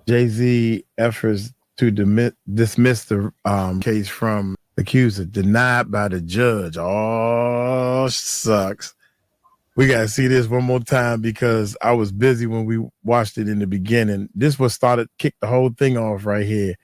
Jay-Z efforts to dismiss the case from accuser denied by the judge. Oh, sucks. We got to see this one more time because I was busy when we watched it in the beginning. This was kicked the whole thing off right here.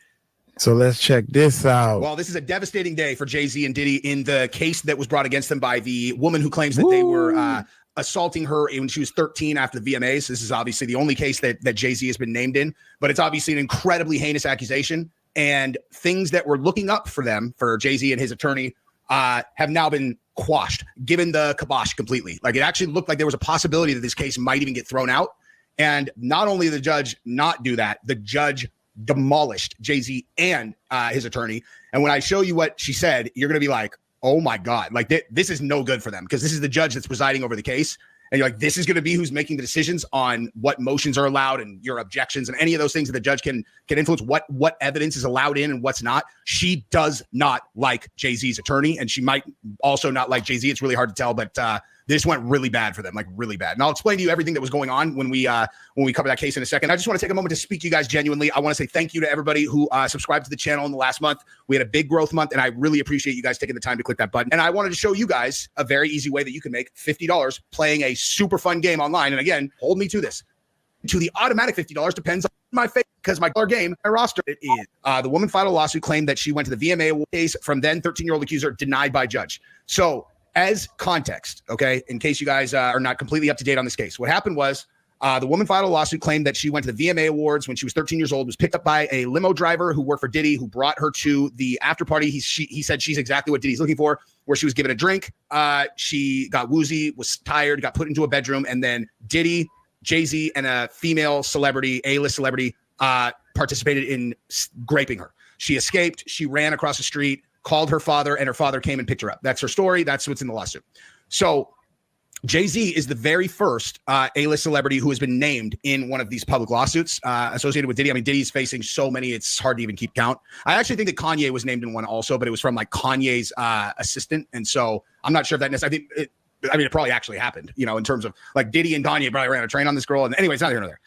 So let's check this out. Well, this is a devastating day for Jay-Z and Diddy in the case that was brought against them by the woman who claims that they were assaulting her when she was 13 after the VMAs. This is obviously the only case that Jay-Z has been named in, but it's obviously an incredibly heinous accusation, and things that were looking up for them, for Jay-Z and his attorney, have now been quashed, given the kibosh completely. Like, it actually looked like there was a possibility that this case might even get thrown out. And not only did the judge not do that, the judge demolished Jay-Z and his attorney. And when I show you what she said, you're going to be like, oh my God, like this is no good for them, because this is the judge that's presiding over the case. And you're like, this is going to be who's making the decisions on what motions are allowed and your objections and any of those things that the judge can influence what evidence is allowed in and what's not. She does not like Jay-Z's attorney, and she might also not like Jay-Z. It's really hard to tell, but this went really bad for them, like really bad. And I'll explain to you everything that was going on when we cover that case in a second. I just want to take a moment to speak to you guys genuinely. I want to say thank you to everybody who subscribed to the channel in the last month. We had a big growth month, and I really appreciate you guys taking the time to click that button. And I wanted to show you guys a very easy way that you can make $50 playing a super fun game online. And again, hold me to this. To the automatic $50 depends on my faith, because my game, my roster, it is. The woman filed a lawsuit, claimed that she went to the VMA case from then 13-year-old accuser, denied by judge. So, as context, okay, in case you guys are not completely up to date on this case, what happened was the woman filed a lawsuit, claimed that she went to the VMA Awards when she was 13 years old, was picked up by a limo driver who worked for Diddy, who brought her to the after party. He said she's exactly what Diddy's looking for, where she was given a drink. She got woozy, was tired, got put into a bedroom, and then Diddy, Jay-Z, and a female celebrity, A-list celebrity, participated in raping her. She escaped. She ran across the street, called her father, and her father came and picked her up. That's her story. That's what's in the lawsuit. So Jay-Z is the very first A-list celebrity who has been named in one of these public lawsuits associated with Diddy. I mean, Diddy's facing so many, it's hard to even keep count. I actually think that Kanye was named in one also, but it was from like Kanye's assistant. And so I'm not sure if that necessarily, it probably actually happened, you know, in terms of like Diddy and Kanye probably ran a train on this girl. And anyway, it's not here nor there.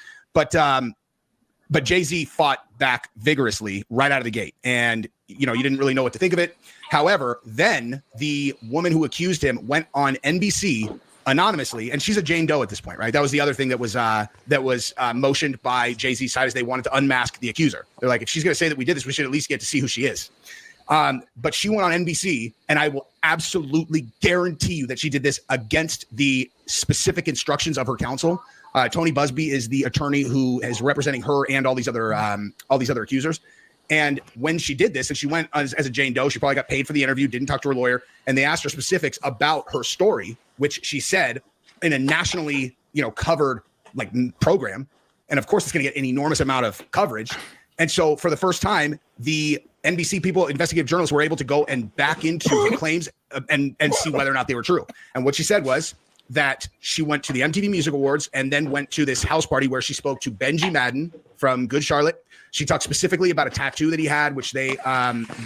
But Jay-Z fought back vigorously right out of the gate. And, you know, you didn't really know what to think of it. However, then the woman who accused him went on NBC anonymously, and she's a Jane Doe at this point, right? That was the other thing that was motioned by Jay-Z's side, is they wanted to unmask the accuser. They're like, if she's going to say that we did this, we should at least get to see who she is. But she went on NBC, and I will absolutely guarantee you that she did this against the specific instructions of her counsel. Tony Busby is the attorney who is representing her and all these other accusers. And when she did this, and she went as a Jane Doe, she probably got paid for the interview, didn't talk to her lawyer, and they asked her specifics about her story, which she said in a nationally, covered like program. And of course, it's going to get an enormous amount of coverage. And so for the first time, the NBC people, investigative journalists, were able to go and back into the claims and see whether or not they were true. And what she said was that she went to the MTV Music Awards and then went to this house party where she spoke to Benji Madden from Good Charlotte. She talked specifically about a tattoo that he had, which they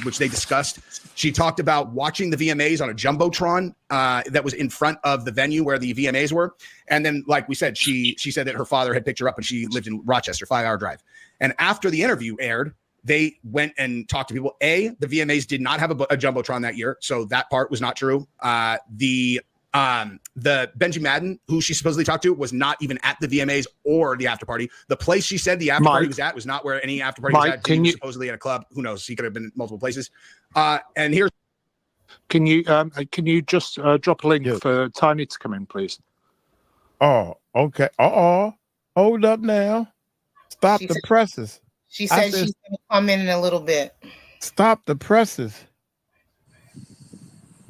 discussed. She talked about watching the VMAs on a Jumbotron that was in front of the venue where the VMAs were. And then, like we said, she said that her father had picked her up and she lived in Rochester, 5-hour drive. And after the interview aired, they went and talked to people. The VMAs did not have a Jumbotron that year, so that part was not true. The Benji Madden, who she supposedly talked to, was not even at the VMAs or the after party. The place she said the after party was at was not where any after party was at. He was supposedly at a club. Who knows? He could have been in multiple places. And here's. Can you just drop a link for Tiny to come in, please? Oh, okay. Hold up now. Stop the presses. She said she's going to come in a little bit. Stop the presses.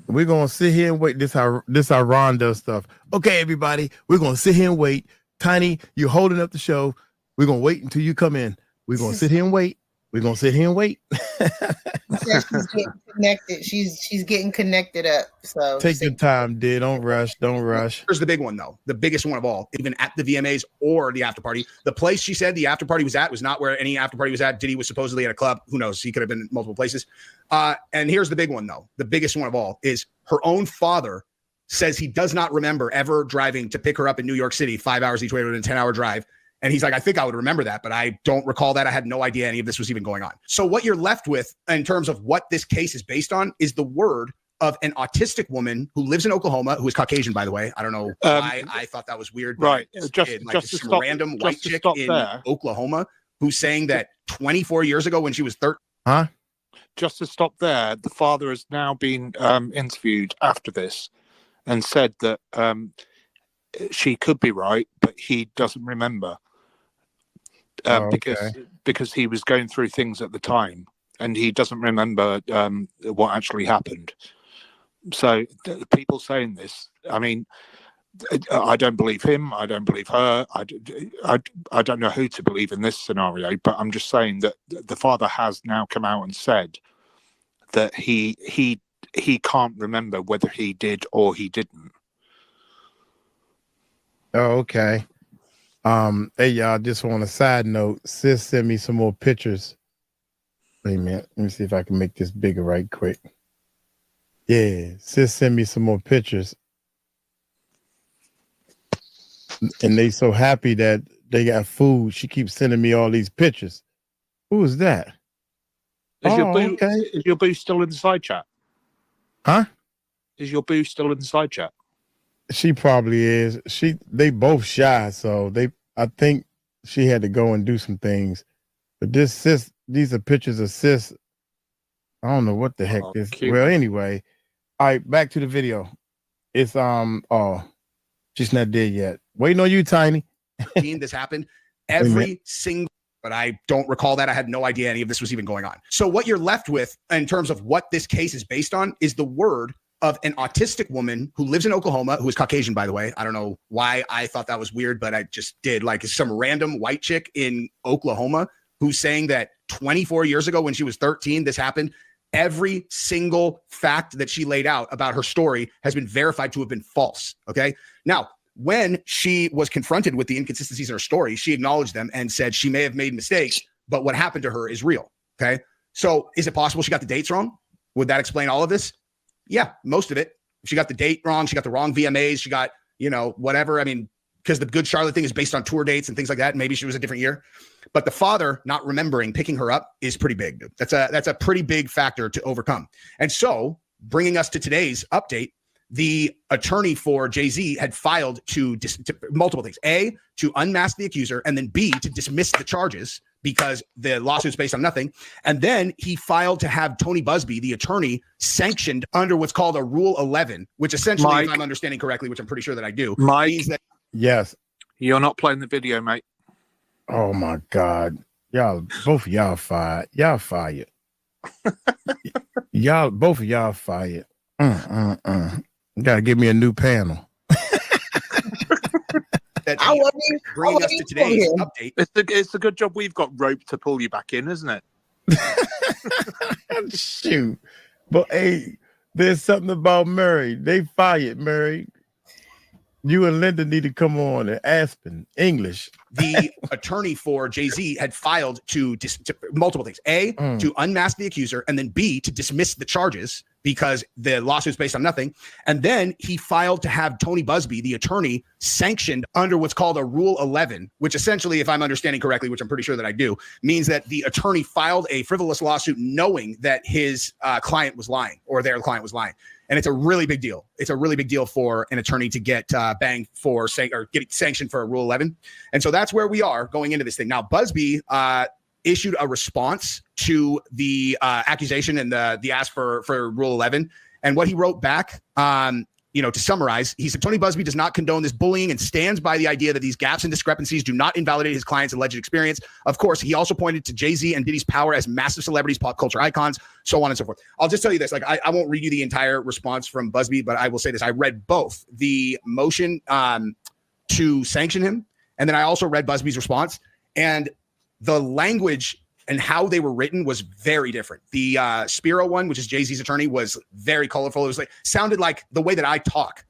We're going to sit here and wait. This how Ron does stuff. Okay, everybody, we're going to sit here and wait. Tiny, you're holding up the show. We're going to wait until you come in. We're going to sit here and wait. We're going to sit here and wait. She's getting connected. She's getting connected up. So take your time, dear. Don't rush. Don't rush. Here's the big one, though. The biggest one of all, even at the VMAs or the after party. The place she said the after party was at was not where any after party was at. Diddy was supposedly at a club. Who knows? He could have been in multiple places. And here's the big one, though. The biggest one of all is her own father says he does not remember ever driving to pick her up in New York City 5 hours each way with a 10-hour drive. And he's like, I think I would remember that, but I don't recall that. I had no idea any of this was even going on. So what you're left with in terms of what this case is based on is the word of an autistic woman who lives in Oklahoma, who is Caucasian, by the way. I don't know why I thought that was weird. Right. Just some random white chick in Oklahoma who's saying that 24 years ago when she was 13. Huh? Just to stop there, the father has now been interviewed after this and said that she could be right, but he doesn't remember. Because he was going through things at the time and he doesn't remember what actually happened. So people saying this, I mean, I don't believe him. I don't believe her. I don't know who to believe in this scenario, but I'm just saying that the father has now come out and said that he can't remember whether he did or he didn't. Oh, okay. Hey y'all, just on a side note, sis sent me some more pictures. Wait a minute, let me see if I can make this bigger right quick. Yeah, sis sent me some more pictures. And they so happy that they got food. She keeps sending me all these pictures. Who is that? Is your boo still in the side chat? Huh? Is your boo still in the side chat? She probably is. They both shy, so I think she had to go and do some things. But this sis, these are pictures of sis. I don't know what the heck this. Cute. Well, anyway, all right, back to the video. It's she's not dead yet. Waiting on you, Tiny. This happened every single. But I don't recall that. I had no idea any of this was even going on. So what you're left with in terms of what this case is based on is the word of an autistic woman who lives in Oklahoma, who is Caucasian, by the way. I don't know why I thought that was weird, but I just did. Like some random white chick in Oklahoma who's saying that 24 years ago when she was 13, this happened. Every single fact that she laid out about her story has been verified to have been false. Okay. Now, when she was confronted with the inconsistencies in her story, she acknowledged them and said she may have made mistakes, but what happened to her is real. Okay. So is it possible she got the dates wrong? Would that explain all of this? Yeah, most of it. She got the date wrong. She got the wrong VMAs. She got, whatever. I mean, because the Good Charlotte thing is based on tour dates and things like that. Maybe she was a different year. But the father not remembering picking her up is pretty big, dude. That's a pretty big factor to overcome. And so bringing us to today's update, the attorney for Jay-Z had filed to multiple things. A, to unmask the accuser, and then B, to dismiss the charges because the lawsuit's based on nothing. And then he filed to have Tony Busby, the attorney, sanctioned under what's called a Rule 11, which essentially, Mike, if I'm understanding correctly, which I'm pretty sure that I do, means that... Yes. You're not playing the video, mate. Oh, my God. Y'all, both of y'all fired. Y'all fired. Both of y'all fired. You gotta give me a new panel. Bringing us to today's update. It's a good job we've got rope to pull you back in, isn't it? Shoot. But hey, there's something about Murray. They fired Murray. You and Linda need to come on in Aspen, English. The attorney for Jay-Z had filed to multiple things. A, to unmask the accuser, and then B, to dismiss the charges because the lawsuit's based on nothing. And then he filed to have Tony Busby, the attorney, sanctioned under what's called a Rule 11, which essentially, if I'm understanding correctly, which I'm pretty sure that I do, means that the attorney filed a frivolous lawsuit knowing that his client was lying or their client was lying. And it's a really big deal. It's a really big deal for an attorney to get banged for getting sanctioned for a Rule 11. And so that's where we are going into this thing. Now, Busby issued a response to the accusation and the ask for Rule 11. And what he wrote back, to summarize, he said, Tony Busby does not condone this bullying and stands by the idea that these gaps and discrepancies do not invalidate his client's alleged experience. Of course, he also pointed to Jay-Z and Diddy's power as massive celebrities, pop culture icons, so on and so forth. I'll just tell you this, I won't read you the entire response from Busby, but I will say this. I read both the motion to sanction him, and then I also read Busby's response, and the language and how they were written was very different. The Spiro one, which is Jay-Z's attorney, was very colorful. It was sounded like the way that I talk,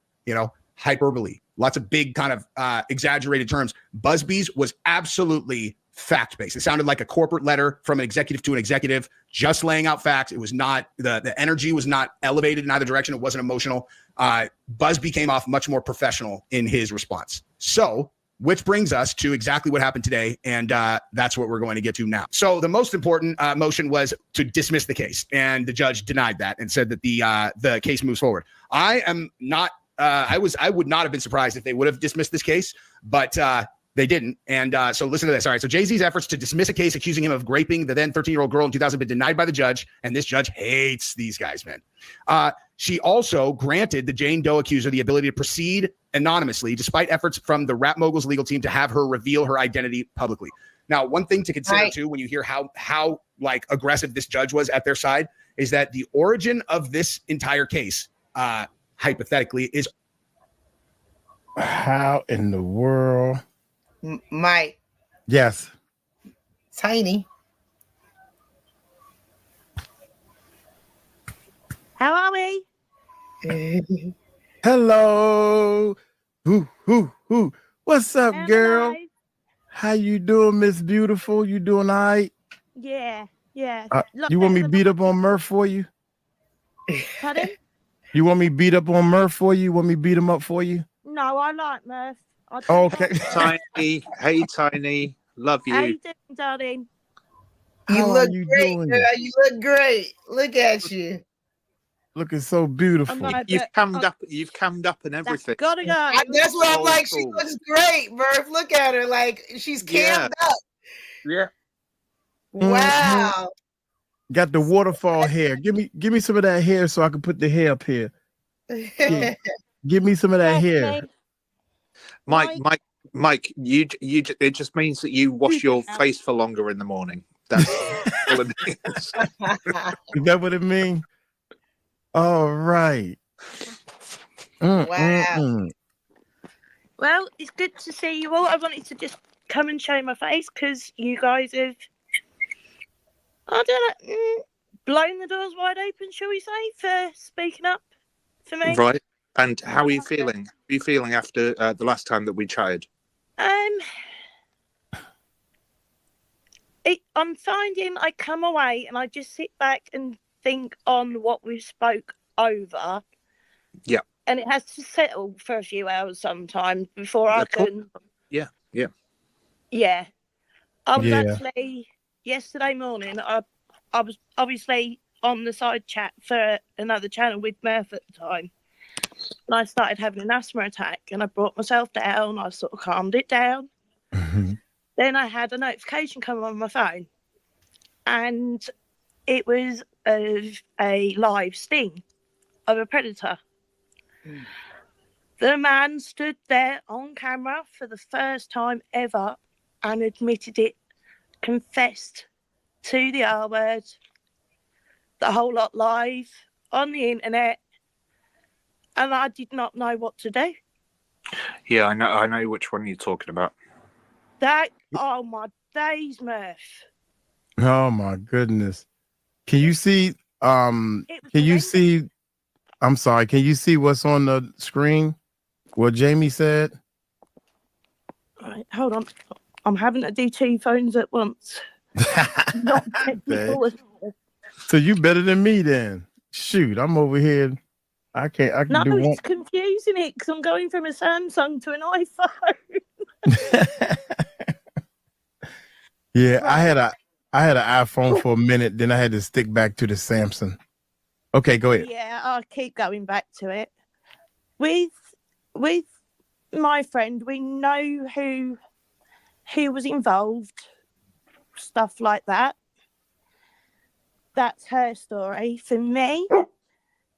hyperbole, lots of big kind of exaggerated terms. Busby's was absolutely fact-based. It sounded like a corporate letter from an executive to an executive, just laying out facts. It was not, the energy was not elevated in either direction. It wasn't emotional. Busby came off much more professional in his response. So which brings us to exactly what happened today. And that's what we're going to get to now. So the most important motion was to dismiss the case. And the judge denied that and said that the case moves forward. I am not, I would not have been surprised if they would have dismissed this case, but they didn't. And so listen to this. All right. So Jay-Z's efforts to dismiss a case accusing him of raping the then 13-year-old girl in 2000 have been denied by the judge. And this judge hates these guys, man. She also granted the Jane Doe accuser the ability to proceed anonymously, despite efforts from the Rap Mogul's legal team to have her reveal her identity publicly. Now, one thing to consider too, when you hear how like aggressive this judge was at their side, is that the origin of this entire case, hypothetically, is how in the world. Mike. Yes. Tiny. How are we? Hello. Who. What's up, girl? Hello. How you doing, Miss Beautiful? You doing all right? Yeah. You want me beat up on Murph for you? Pardon? You want me beat up on Murph for you? Want me beat him up for you? No, I like Murph. Okay. Tiny, hey Tiny, love How you you. doing, darling? You How look are you great, doing? girl. You look great. Look at you. Looking so beautiful. I'm You've cammed up. You've cammed up and everything. Gotta go. That's what I'm Oh, like. She cool. looks great, Murph. Look at her. Like she's cammed up. Yeah. Wow. Got the waterfall hair. Give me some of that hair so I can put the hair up here. Yeah. Give me some of that hair. Mike, you it just means that you wash your face for longer in the morning. That's all it means. Is that what it means? All right. Wow. Well, it's good to see you all. I wanted to just come and show my face because you guys have, I don't know, blown the doors wide open, shall we say, for speaking up for me. Right. And how are you feeling? How are you feeling after the last time that we chatted? I'm finding I come away and I just sit back and think on what we spoke over. Yeah. And it has to settle for a few hours sometimes before I can. Yeah. Yeah. I was actually, yesterday morning, I was obviously on the side chat for another channel with Murph at the time. And I started having an asthma attack and I brought myself down. I sort of calmed it down. Mm-hmm. Then I had a notification come on my phone and it was a live sting of a predator. Mm. The man stood there on camera for the first time ever and admitted it, confessed to the R word, the whole lot live on the internet, and I did not know what to do. Yeah, I know which one you're talking about. Oh my days, Murph. Oh my goodness. Can you see I'm sorry, can you see what's on the screen? What Jamie said? All right, hold on. I'm having to do two phones at once. Not technical at all. So you better than me then. Shoot, I'm over here. I can no, do one. it's confusing it because I'm going from a Samsung to an iPhone. Yeah, right. I had an iPhone for a minute, then I had to stick back to the Samsung. Okay, go ahead. Yeah, I'll keep going back to it. With my friend, we know who was involved, stuff like that. That's her story. For me,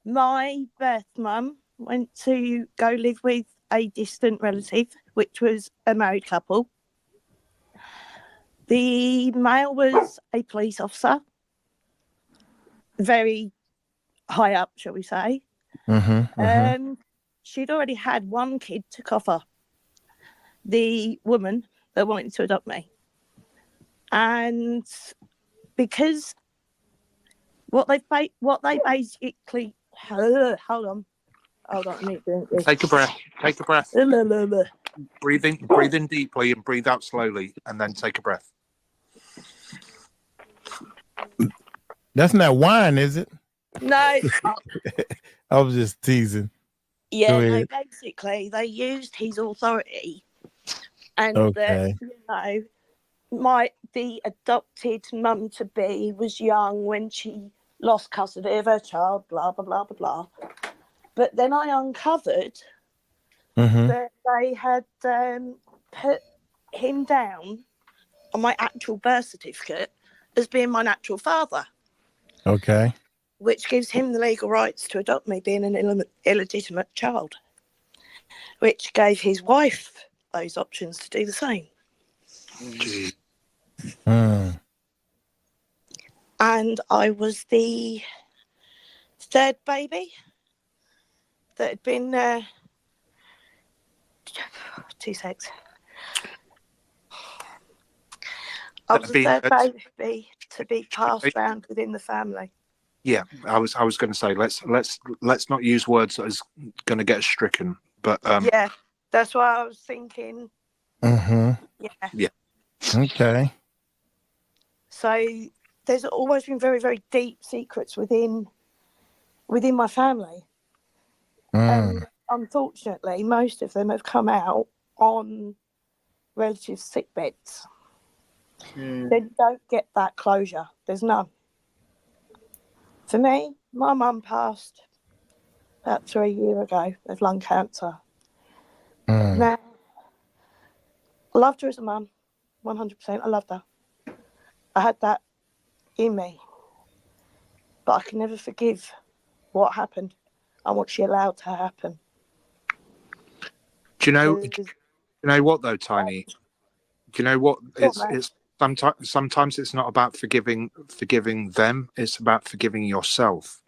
my birth mum went to go live with a distant relative, which was a married couple. The male was a police officer, very high up, shall we say. She'd already had one kid to cover, the woman that wanted to adopt me. And because what they basically hold on, I need to do this. Take a breath. Breathe in deeply and breathe out slowly, and then take a breath. That's not wine, is it? No. I was just teasing. Yeah, no, basically they used his authority and Okay. that the adopted mum to be was young when she lost custody of her child. Blah blah blah blah blah. But then I uncovered that they had put him down on my actual birth certificate as being my natural father. Okay. Which gives him the legal rights to adopt me, being an illegitimate child. Which gave his wife those options to do the same. Gee. And I was the third baby that had been 2 secs. I was the third baby to be passed around within the family. Yeah, I was going to say let's not use words that is going to get us stricken. But yeah, that's why I was thinking. Yeah. Okay. So there's always been very, very deep secrets within my family. And unfortunately, most of them have come out on relatives' sick beds. They don't get that closure. There's none. For me, my mum passed about 3 years ago of lung cancer. Now, I loved her as a mum, 100%. I loved her. I had that in me. But I can never forgive what happened and what she allowed to happen. Do you know what though, Tiny? Do you know what? It's sometimes it's not about forgiving them. It's about forgiving yourself.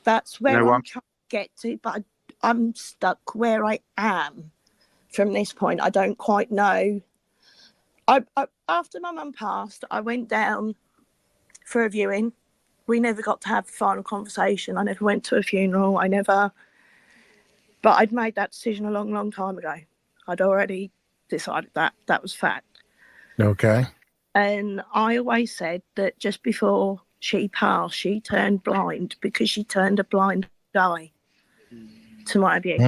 That's where I'm trying to get to, but I'm stuck where I am from this point. I don't quite know. I after my mum passed, I went down for a viewing. We never got to have the final conversation. I never went to a funeral. But I'd made that decision a long, long time ago. I'd already decided that was fact. Okay. And I always said that just before she passed, she turned blind because she turned a blind eye to my abuse.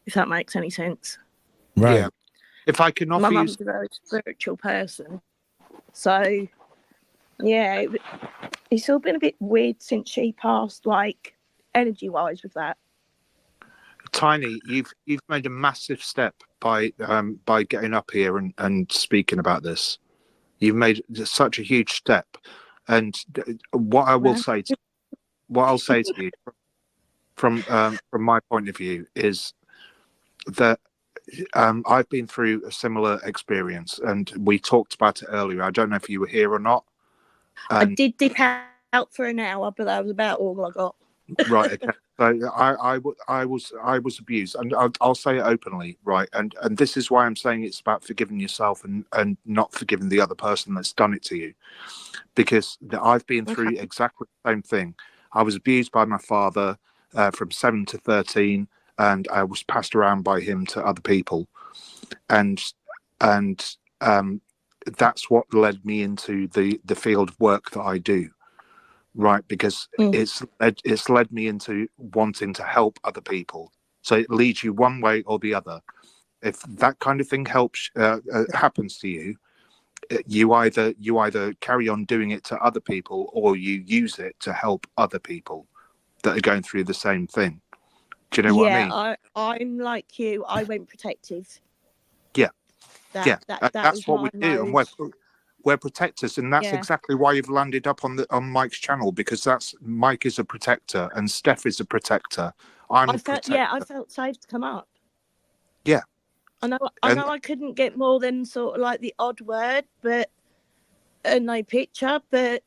If that makes any sense. Right. Yeah. If I can offer my you... mum's a very spiritual person. So, yeah, it's all been a bit weird since she passed, like, energy-wise with that. Tiny, you've made a massive step by getting up here and speaking about this. You've made such a huge step, and what I'll say to you from my point of view is that I've been through a similar experience, and we talked about it earlier. I don't know if you were here or not. I did dip out for an hour, but that was about all I got. Right. Okay. So I was abused, and I'll say it openly, right? And this is why I'm saying it's about forgiving yourself and not forgiving the other person that's done it to you, because I've been through exactly the same thing. I was abused by my father from 7 to 13, and I was passed around by him to other people, and that's what led me into the field of work that I do. Right, because it's led me into wanting to help other people. So it leads you one way or the other. If that kind of thing happens to you, you either carry on doing it to other people, or you use it to help other people that are going through the same thing. Do you know what I mean? Yeah, I'm like you. I went protective. Yeah, that's what we do, and we're protectors, and that's exactly why you've landed up on Mike's channel, because Mike is a protector and Steph is a protector. I felt safe to come up. Yeah, I know I couldn't get more than sort of like the odd word, but no picture, but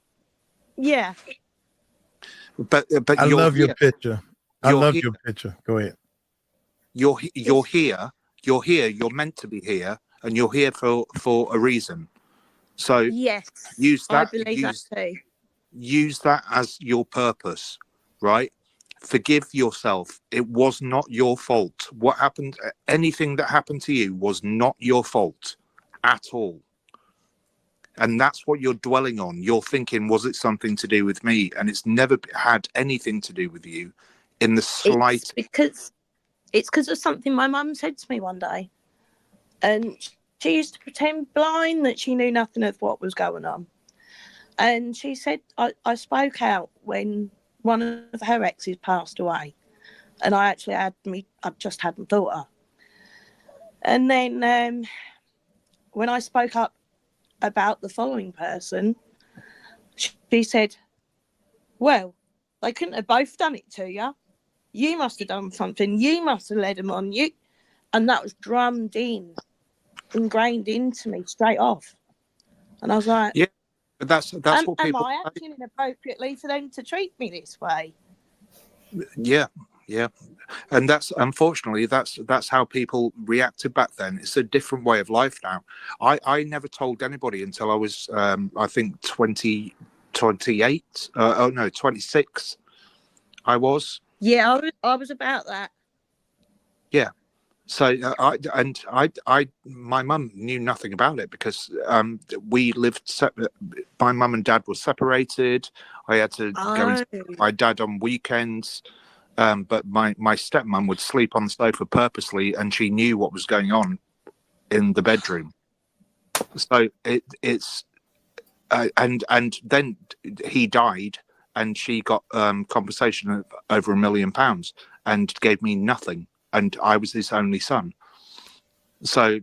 yeah. But I love your picture. I love your picture. Go ahead. You're here. You're here. You're meant to be here, and you're here for a reason. So yes, use that. I believe that too. Use that as your purpose, right? Forgive yourself. It was not your fault. What happened? Anything that happened to you was not your fault at all. And that's what you're dwelling on. You're thinking, was it something to do with me? And it's never had anything to do with you in the slightest. It's because of something my mum said to me one day. And she used to pretend blind that she knew nothing of what was going on. And she said, I spoke out when one of her exes passed away. And I actually I just had my daughter. And then when I spoke up about the following person, she said, well, they couldn't have both done it to you. You must have done something. You must have led them on. And that was ingrained into me straight off. And I was like, yeah, but that's what people. Am I acting inappropriately for them to treat me this way? Yeah, and that's unfortunately that's how people reacted back then. It's a different way of life now. I never told anybody until I was I think 28. 26. I was. Yeah, I was about that. Yeah. So my mum knew nothing about it because we lived my mum and dad were separated. I had to go and see my dad on weekends, but my stepmum would sleep on the sofa purposely, and she knew what was going on in the bedroom. So it's and then he died, and she got compensation of over £1 million and gave me nothing. And I was his only son. So,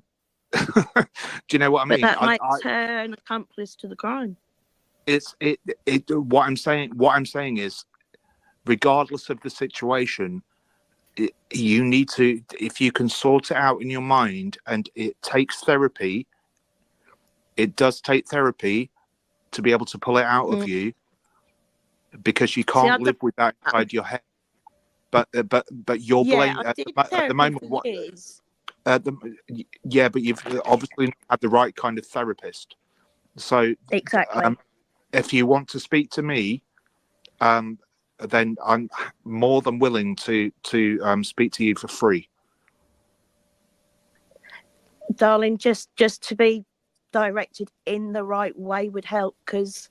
do you know what I mean? But that makes her an accomplice to the crime. What I'm saying is, regardless of the situation, you need to, if you can sort it out in your mind, and it takes therapy. It does take therapy to be able to pull it out of you, because you can't live with that inside your head. But you're blaming at the moment. What? But you've obviously not had the right kind of therapist. So exactly. If you want to speak to me, then I'm more than willing to speak to you for free. Darling, just to be directed in the right way would help, because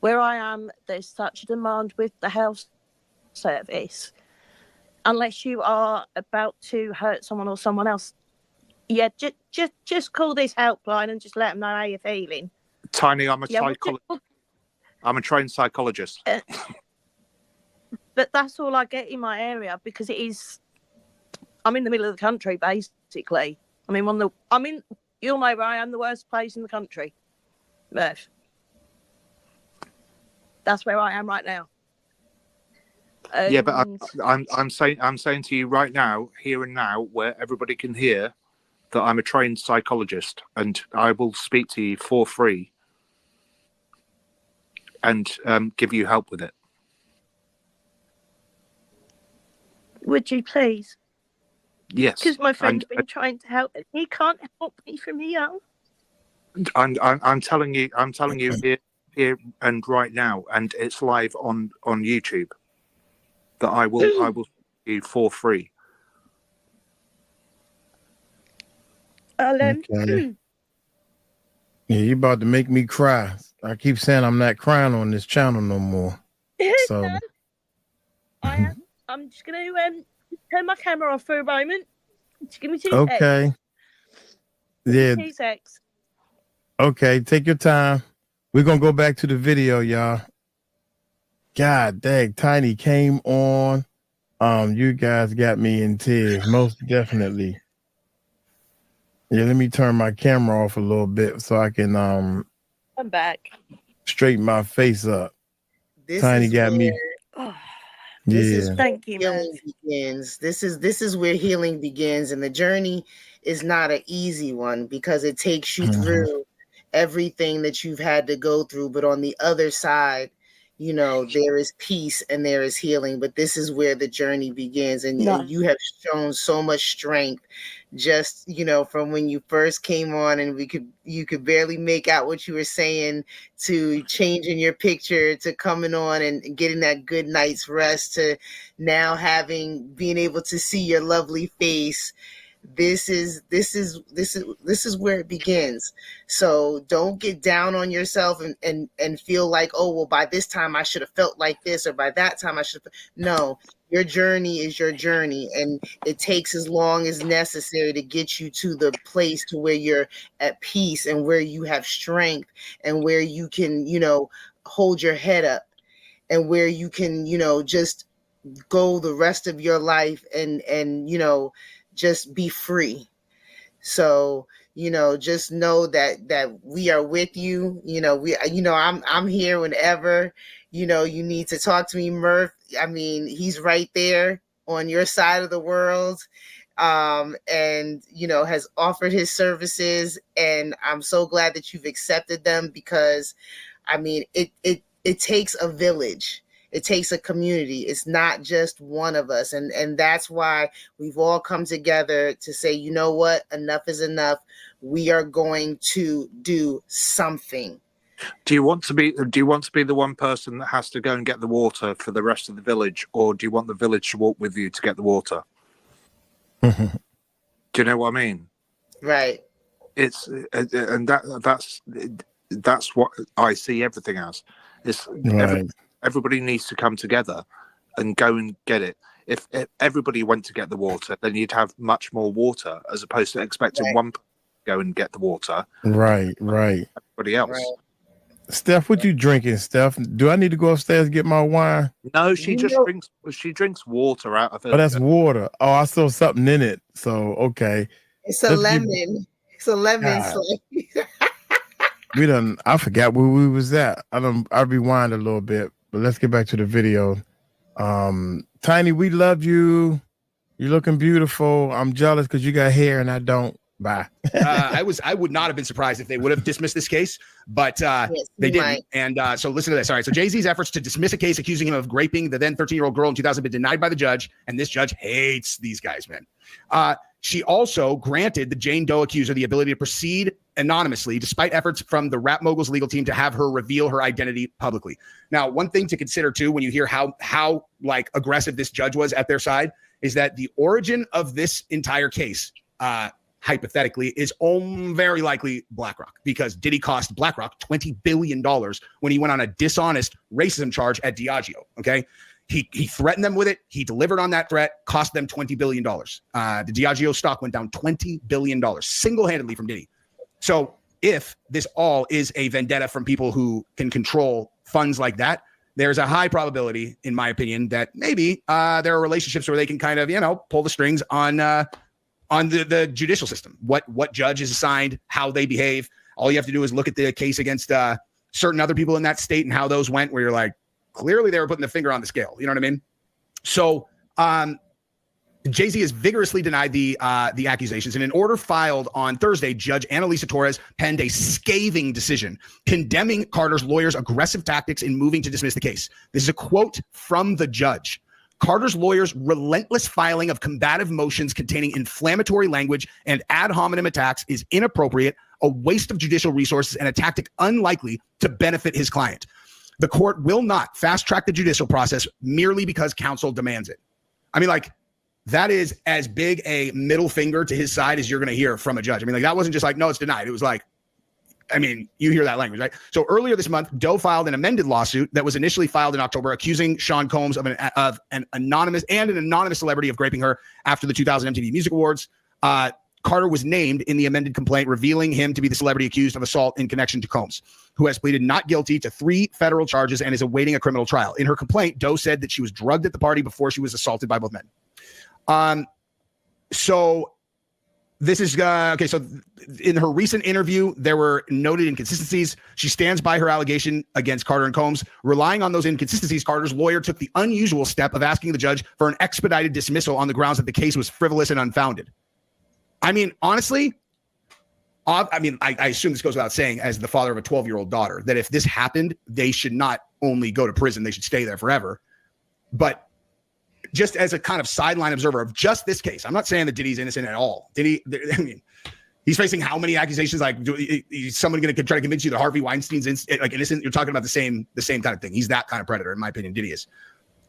where I am, there's such a demand with the health service. Unless you are about to hurt someone or someone else, just call this helpline and just let them know how you're feeling. Tiny, I'm a psychologist. I'm a trained psychologist. But that's all I get in my area, because I'm in the middle of the country, basically. You'll know where I am, the worst place in the country. Murph. That's where I am right now. Yeah, but I'm saying to you right now, here and now, where everybody can hear, that I'm a trained psychologist, and I will speak to you for free and give you help with it. Would you please? Yes. Because my friend's been trying to help, and he can't help me from here. I'm telling you here and right now, and it's live on YouTube. That I will do for free. Okay. Yeah, you about to make me cry. I keep saying I'm not crying on this channel no more. So I am. I'm just going to turn my camera off for a moment. Just give me 2 seconds. Okay. Yeah. 2 seconds. Okay, take your time. We're gonna go back to the video, y'all. God dang, Tiny came on. You guys got me in tears, most definitely. Yeah, let me turn my camera off a little bit so I can I'm back. Straighten my face up. Tiny got me. This is thank you, healing begins. This is where healing begins, and the journey is not an easy one, because it takes you through everything that you've had to go through. But on the other side, there is peace and there is healing. But this is where the journey begins, and you have shown so much strength. Just from when you first came on, and you could barely make out what you were saying, to changing your picture, to coming on and getting that good night's rest, to now being able to see your lovely face. This is where it begins. So don't get down on yourself and feel like, oh, well, by this time I should have felt like this, or by that time I should have. No, your journey is your journey, and it takes as long as necessary to get you to the place to where you're at peace and where you have strength and where you can, hold your head up, and where you can, just go the rest of your life and just be free. So, just know that we are with you. I'm here whenever, you need to talk to me, Murph. I mean, he's right there on your side of the world. And, has offered his services. And I'm so glad that you've accepted them, because I mean, it takes a village. It takes a community. It's not just one of us. And that's why we've all come together to say, you know what? Enough is enough. We are going to do something. Do you want to be the one person that has to go and get the water for the rest of the village, or do you want the village to walk with you to get the water? Do you know what I mean? Right. It's and that's what I see everything as. It's Right. Everybody needs to come together and go and get it. If everybody went to get the water, then you'd have much more water, as opposed to expecting one person to go and get the water. Right. Everybody else. Right. Steph, what you drinking, Steph? Do I need to go upstairs and get my wine? No, she drinks water out of it. Oh, that's water. Oh, I saw something in it. So, okay. It's a lemon. It's a lemon slice. I forgot where we was at. I rewind a little bit, but let's get back to the video. Tiny, we love you. You're looking beautiful. I'm jealous because you got hair and I don't. Bye. I would not have been surprised if they would have dismissed this case, but they didn't. Might. And so listen to this. All right. So Jay-Z's efforts to dismiss a case accusing him of raping the then 13-year-old girl in 2000 been denied by the judge, and this judge hates these guys, man. She also granted the Jane Doe accuser the ability to proceed anonymously, despite efforts from the Rap Moguls legal team to have her reveal her identity publicly. Now, one thing to consider too, when you hear how like aggressive this judge was at their side, is that the origin of this entire case, hypothetically, is very likely BlackRock, because Diddy cost BlackRock $20 billion when he went on a dishonest racism charge at Diageo. Okay. He threatened them with it. He delivered on that threat, cost them $20 billion. The Diageo stock went down $20 billion single-handedly from Diddy. So if this all is a vendetta from people who can control funds like that, there's a high probability, in my opinion, that maybe there are relationships where they can kind of, pull the strings on the judicial system. What judge is assigned, how they behave. All you have to do is look at the case against certain other people in that state and how those went, where you're like, clearly they were putting the finger on the scale. You know what I mean? So Jay-Z has vigorously denied the accusations. In an order filed on Thursday, Judge Annalisa Torres penned a scathing decision condemning Carter's lawyers' aggressive tactics in moving to dismiss the case. This is a quote from the judge. Carter's lawyers' relentless filing of combative motions containing inflammatory language and ad hominem attacks is inappropriate, a waste of judicial resources, and a tactic unlikely to benefit his client. The court will not fast-track the judicial process merely because counsel demands it. I mean, like, that is as big a middle finger to his side as you're going to hear from a judge. I mean, like, that wasn't just like, no, it's denied. It was like, I mean, you hear that language, right? So earlier this month, Doe filed an amended lawsuit that was initially filed in October, accusing Sean Combs of an anonymous celebrity of raping her after the 2000 MTV Music Awards. Carter was named in the amended complaint, revealing him to be the celebrity accused of assault in connection to Combs, who has pleaded not guilty to 3 federal charges and is awaiting a criminal trial. In her complaint, Doe said that she was drugged at the party before she was assaulted by both men. So this is okay. So in her recent interview, there were noted inconsistencies. She stands by her allegation against Carter and Combs. Relying on those inconsistencies, Carter's lawyer took the unusual step of asking the judge for an expedited dismissal on the grounds that the case was frivolous and unfounded. I mean, honestly, I assume this goes without saying, as the father of a 12-year-old daughter, that if this happened, they should not only go to prison, they should stay there forever. But just as a kind of sideline observer of just this case, I'm not saying that Diddy's innocent at all. Diddy, I mean, he's facing how many accusations? Like, is someone going to try to convince you that Harvey Weinstein's innocent? You're talking about the same kind of thing. He's that kind of predator, in my opinion. Diddy is.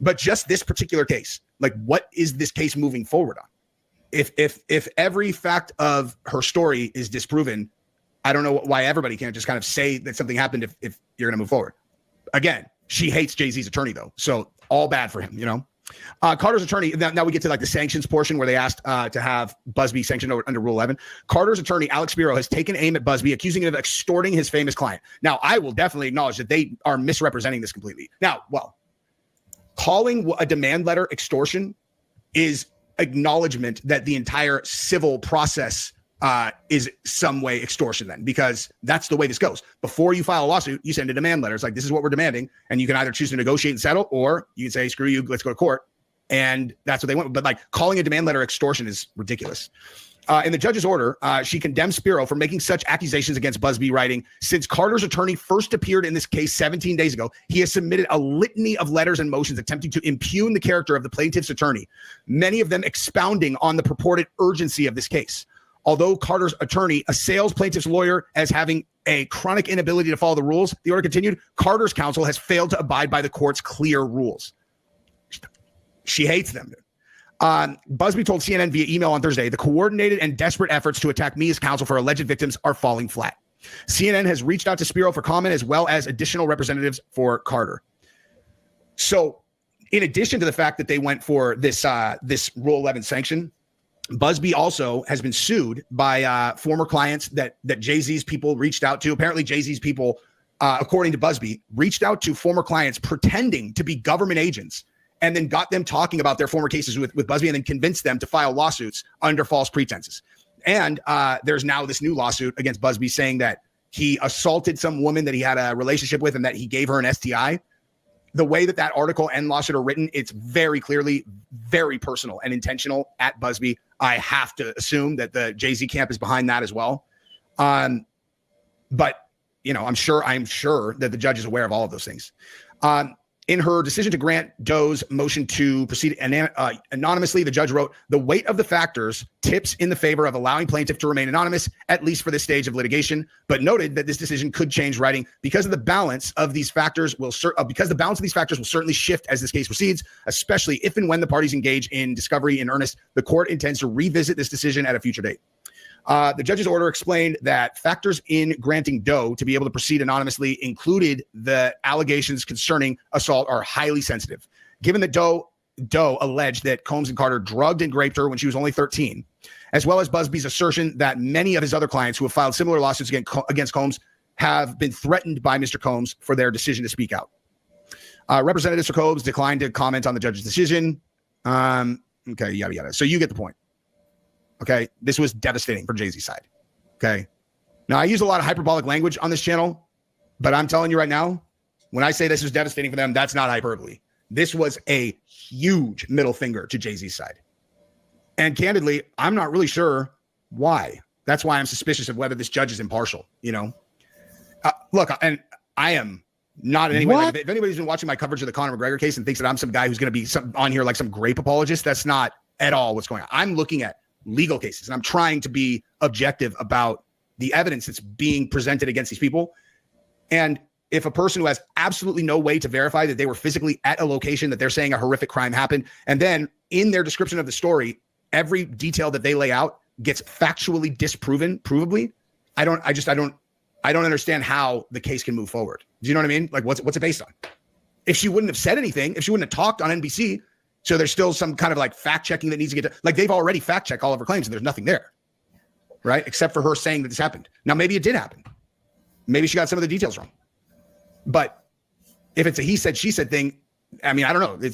But just this particular case, like, what is this case moving forward on? if every fact of her story is disproven, I don't know why everybody can't just kind of say that something happened if you're going to move forward. Again, she hates Jay-Z's attorney, though. So all bad for him, you know? Carter's attorney, now we get to like the sanctions portion where they asked to have Busby sanctioned under Rule 11. Carter's attorney, Alex Spiro, has taken aim at Busby, accusing him of extorting his famous client. Now, I will definitely acknowledge that they are misrepresenting this completely. Now, well, calling a demand letter extortion is acknowledgement that the entire civil process is some way extortion then, because that's the way this goes. Before you file a lawsuit, you send a demand letter. It's like, this is what we're demanding. And you can either choose to negotiate and settle, or you can say, screw you, let's go to court. And that's what they went with. But like calling a demand letter extortion is ridiculous. In the judge's order, she condemns Spiro for making such accusations against Busby, writing, since Carter's attorney first appeared in this case 17 days ago, he has submitted a litany of letters and motions attempting to impugn the character of the plaintiff's attorney, many of them expounding on the purported urgency of this case. Although Carter's attorney assails plaintiff's lawyer as having a chronic inability to follow the rules, the order continued, Carter's counsel has failed to abide by the court's clear rules. She hates them. Busby told CNN via email on Thursday, the coordinated and desperate efforts to attack me as counsel for alleged victims are falling flat. CNN has reached out to Spiro for comment, as well as additional representatives for Carter. So in addition to the fact that they went for this Rule 11 sanction, Busby also has been sued by former clients that Jay-Z's people reached out to. Apparently Jay-Z's people, according to Busby, reached out to former clients pretending to be government agents, and then got them talking about their former cases with Busby, and then convinced them to file lawsuits under false pretenses. And there's now this new lawsuit against Busby saying that he assaulted some woman that he had a relationship with and that he gave her an STI. The way that article and lawsuit are written, it's very clearly very personal and intentional at Busby. I have to assume that the Jay-Z camp is behind that as well. But, you know, I'm sure that the judge is aware of all of those things. In her decision to grant Doe's motion to proceed anonymously, the judge wrote, the weight of the factors tips in the favor of allowing plaintiff to remain anonymous, at least for this stage of litigation, but noted that this decision could change, writing, because the balance of these factors will certainly shift as this case proceeds, especially if and when the parties engage in discovery in earnest. The court intends to revisit this decision at a future date. The judge's order explained that factors in granting Doe to be able to proceed anonymously included the allegations concerning assault are highly sensitive. Given that Doe alleged that Combs and Carter drugged and raped her when she was only 13, as well as Busby's assertion that many of his other clients who have filed similar lawsuits against Combs have been threatened by Mr. Combs for their decision to speak out. Representative Sir Combs declined to comment on the judge's decision. Okay, yada, yada. So you get the point. Okay, this was devastating for Jay-Z's side. Okay, now I use a lot of hyperbolic language on this channel, but I'm telling you right now, when I say this was devastating for them, that's not hyperbole. This was a huge middle finger to Jay-Z's side. And candidly, I'm not really sure why. That's why I'm suspicious of whether this judge is impartial, you know? Look, and I am not in any way. Like, if anybody's been watching my coverage of the Conor McGregor case and thinks that I'm some guy who's going to be on here like some grape apologist, that's not at all what's going on. I'm looking at legal cases, and I'm trying to be objective about the evidence that's being presented against these people. And if a person who has absolutely no way to verify that they were physically at a location that they're saying a horrific crime happened, and then in their description of the story, every detail that they lay out gets factually disproven, provably, I don't understand how the case can move forward. Do you know what I mean? Like, what's it based on? If she wouldn't have said anything, if she wouldn't have talked on NBC, so there's still some kind of like fact checking that needs to get to, like, they've already fact checked all of her claims and there's nothing there, right? Except for her saying that this happened. Now, maybe it did happen. Maybe she got some of the details wrong. But if it's a he said, she said thing, I mean, I don't know.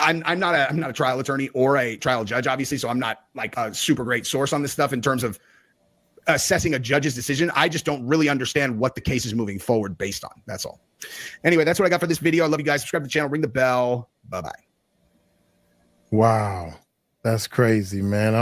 I'm not a trial attorney or a trial judge, obviously. So I'm not like a super great source on this stuff in terms of assessing a judge's decision. I just don't really understand what the case is moving forward based on. That's all. Anyway, that's what I got for this video. I love you guys. Subscribe to the channel, ring the bell. Bye-bye. Wow. That's crazy, man.